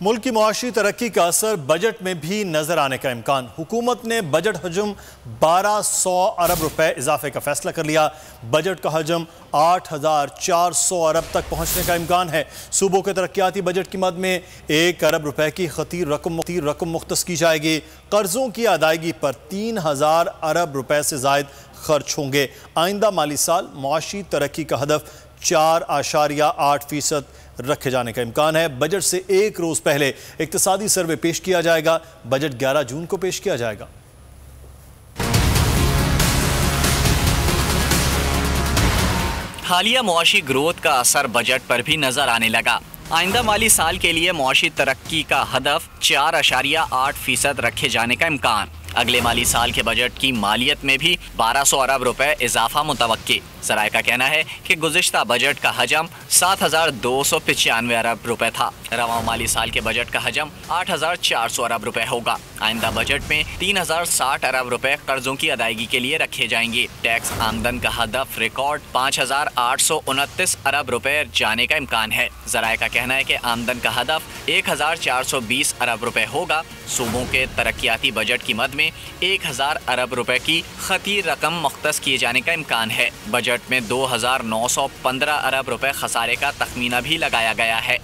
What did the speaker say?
मुल्क की मुआशी तरक्की का असर बजट में भी नजर आने का इम्कान। हुकूमत ने बजट हजम 1200 अरब रुपए इजाफे का फैसला कर लिया। बजट का हजम 8400 अरब तक पहुंचने का इम्कान है। सूबों के तरक्याती बजट की मद में 1 अरब रुपए की खतीर रकम मुख्तस की जाएगी। कर्जों की अदायगी पर 3000 अरब रुपए से जायद खर्च होंगे। आइंदा माली साल मुआशी तरक्की का हदफ 4.8% रखे जाने का इम्कान है। बजट से एक रोज पहले इक्तिसादी सर्वे पेश किया जाएगा। बजट 11 जून को पेश किया जाएगा। हालिया मुआशी ग्रोथ का असर बजट पर भी नजर आने लगा। आइंदा माली साल के लिए मुआशी तरक्की का हदफ 4.8% रखे जाने का इम्कान। अगले माली साल के बजट की मालियत में भी 1200 अरब रुपए इजाफा मुतवक्की। सराय का कहना है कि गुज़िश्ता बजट का हजम 7295 अरब रुपए था। रवां माली साल के बजट का हजम 8400 अरब रुपए होगा। आइंदा बजट में 3060 अरब रुपए कर्जों की अदायगी के लिए रखे जाएंगे। टैक्स आमदन का हदफ रिकॉर्ड 5829 अरब रुपए जाने का इम्कान है। जराये का कहना है कि आमदन का हदफ 1420 अरब रुपए होगा। सूबों के तरक्याती बजट की मद में 1000 अरब रुपए की खतीर रकम मुख्तस किए जाने का इम्कान है। बजट में 2915 अरब रुपए खसारे का तखमीना भी लगाया गया है।